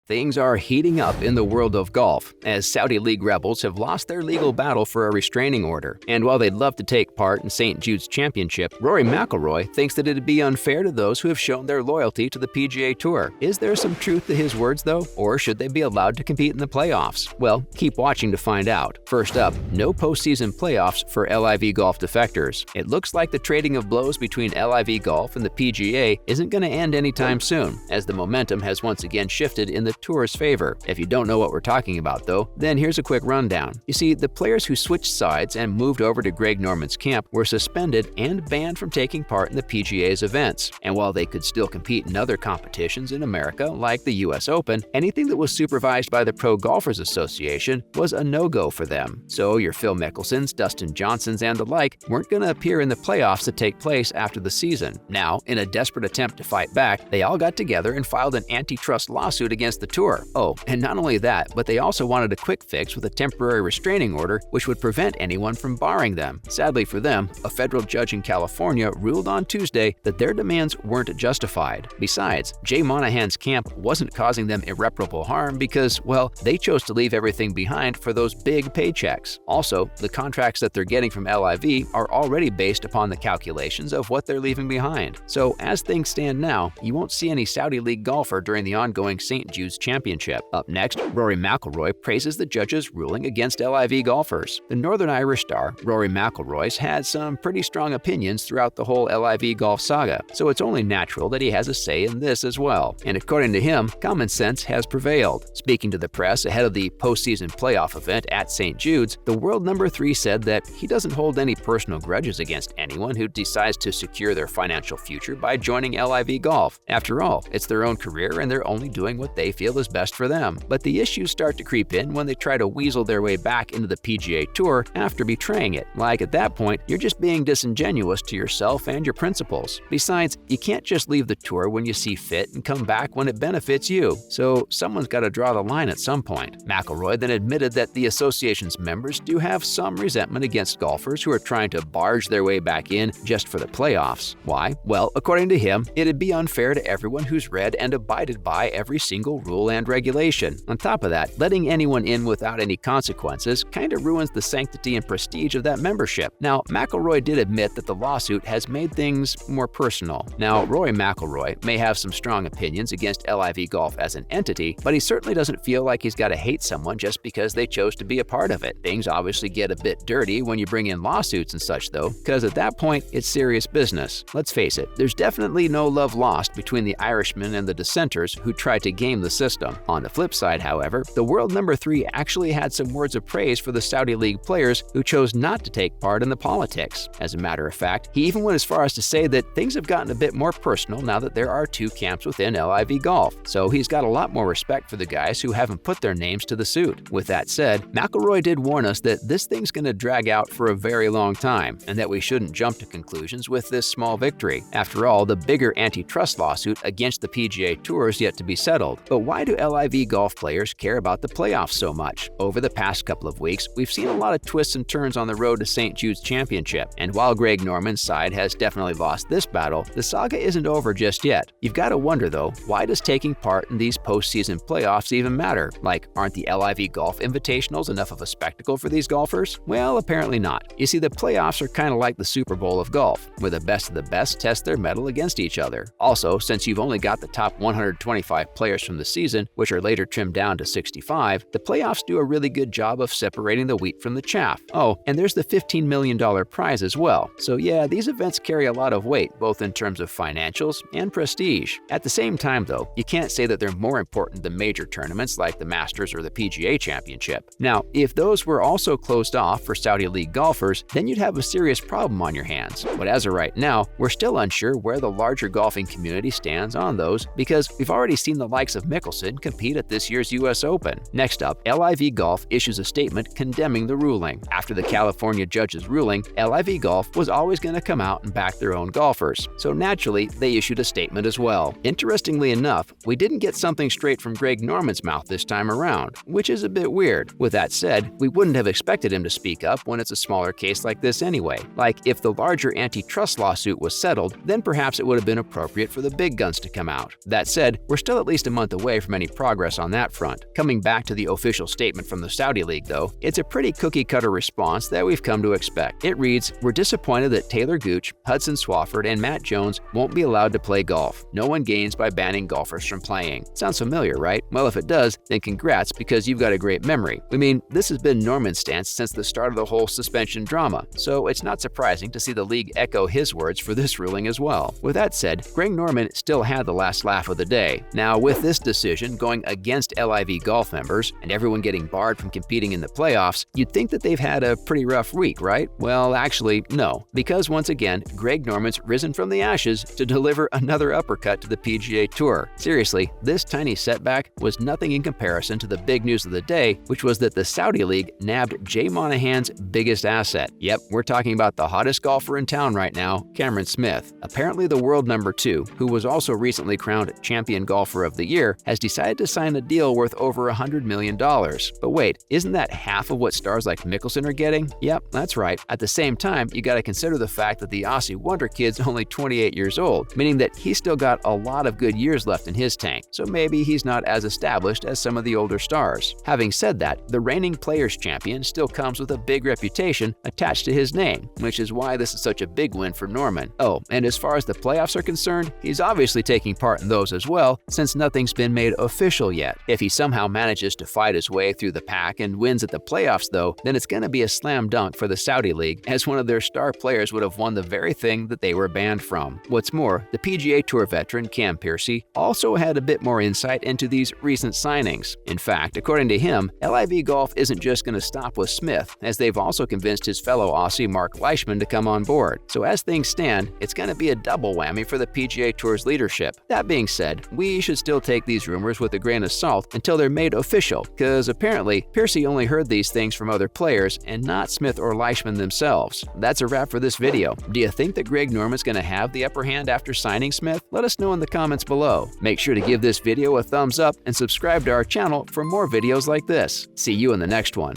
Things are heating up in the world of golf, as Saudi League rebels have lost their legal battle for a restraining order. And while they'd love to take part in St. Jude's Championship, Rory McIlroy thinks that it'd be unfair to those who have shown their loyalty to the PGA Tour. Is there some truth to his words, though? Or should they be allowed to compete in the playoffs? Well, keep watching to find out. First up, no postseason playoffs for LIV Golf defectors. It looks like the trading of blows between LIV Golf and the PGA isn't going to end anytime soon, as the momentum has once again shifted in the Tour's favor. If you don't know what we're talking about, though, then here's a quick rundown. You see, the players who switched sides and moved over to Greg Norman's camp were suspended and banned from taking part in the PGA's events. And while they could still compete in other competitions in America, like the US Open, anything that was supervised by the Pro Golfers Association was a no-go for them. So your Phil Mickelsons, Dustin Johnsons, and the like weren't going to appear in the playoffs that take place after the season. Now, in a desperate attempt to fight back, they all got together and filed an antitrust lawsuit against the Tour. Oh, and not only that, but they also wanted a quick fix with a temporary restraining order which would prevent anyone from barring them. Sadly for them, a federal judge in California ruled on Tuesday that their demands weren't justified. Besides, Jay Monahan's camp wasn't causing them irreparable harm because, well, they chose to leave everything behind for those big paychecks. Also, the contracts that they're getting from LIV are already based upon the calculations of what they're leaving behind. So as things stand now, you won't see any Saudi League golfer during the ongoing St. Jude's Championship. Up next, Rory McIlroy praises the judge's ruling against LIV golfers. The Northern Irish star, Rory McIlroy's had some pretty strong opinions throughout the whole LIV golf saga, so it's only natural that he has a say in this as well. And according to him, common sense has prevailed. Speaking to the press ahead of the postseason playoff event at St. Jude's, the world number 3 said that he doesn't hold any personal grudges against anyone who decides to secure their financial future by joining LIV Golf. After all, it's their own career and they're only doing what they feel is best for them. But the issues start to creep in when they try to weasel their way back into the PGA Tour after betraying it. Like at that point, you're just being disingenuous to yourself and your principles. Besides, you can't just leave the tour when you see fit and come back when it benefits you. So someone's got to draw the line at some point. McIlroy then admitted that the association's members do have some resentment against golfers who are trying to barge their way back in just for the playoffs. Why? Well, according to him, it'd be unfair to everyone who's read and abided by every single rule and regulation. On top of that, letting anyone in without any consequences kinda ruins the sanctity and prestige of that membership. Now, McIlroy did admit that the lawsuit has made things more personal. Now, Rory McIlroy may have some strong opinions against LIV Golf as an entity, but he certainly doesn't feel like he's got to hate someone just because they chose to be a part of it. Things obviously get a bit dirty when you bring in lawsuits and such though, because at that point, it's serious business. Let's face it, there's definitely no love lost between the Irishmen and the dissenters who tried to game the system. On the flip side, however, the world number 3 actually had some words of praise for the Saudi League players who chose not to take part in the politics. As a matter of fact, he even went as far as to say that things have gotten a bit more personal now that there are 2 camps within LIV Golf. So he's got a lot more respect for the guys who haven't put their names to the suit. With that said, McIlroy did warn us that this thing's going to drag out for a very long time and that we shouldn't jump to conclusions with this small victory. After all, the bigger antitrust lawsuit against the PGA Tour is yet to be settled. But why do LIV Golf players care about the playoffs so much? Over the past couple of weeks, we've seen a lot of twists and turns on the road to St. Jude's Championship, and while Greg Norman's side has definitely lost this battle, the saga isn't over just yet. You've got to wonder though, why does taking part in these postseason playoffs even matter? Like, aren't the LIV Golf Invitationals enough of a spectacle for these golfers? Well, apparently not. You see, the playoffs are kind of like the Super Bowl of golf, where the best of the best test their mettle against each other. Also, since you've only got the top 125 players from the season, which are later trimmed down to 65, the playoffs do a really good job of separating the wheat from the chaff. Oh, and there's the $15 million prize as well. So yeah, these events carry a lot of weight, both in terms of financials and prestige. At the same time though, you can't say that they're more important than major tournaments like the Masters or the PGA Championship. Now, if those were also closed off for Saudi League golfers, then you'd have a serious problem on your hands. But as of right now, we're still unsure where the larger golfing community stands on those because we've already seen the likes of Mickelson compete at this year's US Open. Next up, LIV Golf issues a statement condemning the ruling. After the California judge's ruling, LIV Golf was always going to come out and back their own golfers. So naturally, they issued a statement as well. Interestingly enough, we didn't get something straight from Greg Norman's mouth this time around, which is a bit weird. With that said, we wouldn't have expected him to speak up when it's a smaller case like this anyway. Like, if the larger antitrust lawsuit was settled, then perhaps it would have been appropriate for the big guns to come out. That said, we're still at least a month away away from any progress on that front. Coming back to the official statement from the Saudi League, though, it's a pretty cookie-cutter response that we've come to expect. It reads, "We're disappointed that Taylor Gooch, Hudson Swafford, and Matt Jones won't be allowed to play golf. No one gains by banning golfers from playing." Sounds familiar, right? Well, if it does, then congrats, because you've got a great memory. I mean, this has been Norman's stance since the start of the whole suspension drama, so it's not surprising to see the league echo his words for this ruling as well. With that said, Greg Norman still had the last laugh of the day. Now, with this decision going against LIV Golf members and everyone getting barred from competing in the playoffs, you'd think that they've had a pretty rough week, right? Well, actually, no, because once again, Greg Norman's risen from the ashes to deliver another uppercut to the PGA Tour. Seriously, this tiny setback was nothing in comparison to the big news of the day, which was that the Saudi League nabbed Jay Monahan's biggest asset. Yep, we're talking about the hottest golfer in town right now, Cameron Smith. Apparently the world #2, who was also recently crowned Champion Golfer of the Year, has decided to sign a deal worth over $100 million. But wait, isn't that half of what stars like Mickelson are getting? Yep, that's right. At the same time, you gotta consider the fact that the Aussie Wonder Kid's only 28 years old, meaning that he's still got a lot of good years left in his tank, so maybe he's not as established as some of the older stars. Having said that, the reigning Players Champion still comes with a big reputation attached to his name, which is why this is such a big win for Norman. Oh, and as far as the playoffs are concerned, he's obviously taking part in those as well, since nothing's been made official yet. If he somehow manages to fight his way through the pack and wins at the playoffs though, then it's gonna be a slam dunk for the Saudi League, as one of their star players would have won the very thing that they were banned from. What's more, the PGA Tour veteran Cam Percy also had a bit more insight into these recent signings. In fact, according to him, LIV Golf isn't just going to stop with Smith, as they've also convinced his fellow Aussie Marc Leishman to come on board. So as things stand, it's going to be a double whammy for the PGA Tour's leadership. That being said, we should still take these rumors with a grain of salt until they're made official, because apparently Percy only heard these things from other players and not Smith or Leishman themselves. That's a wrap for this video. Do you think that Greg Norman's going to have the upper hand after signing Smith? Let us know in the comments below. Make sure to give this video a thumbs up and subscribe to our channel for more videos like this. See you in the next one.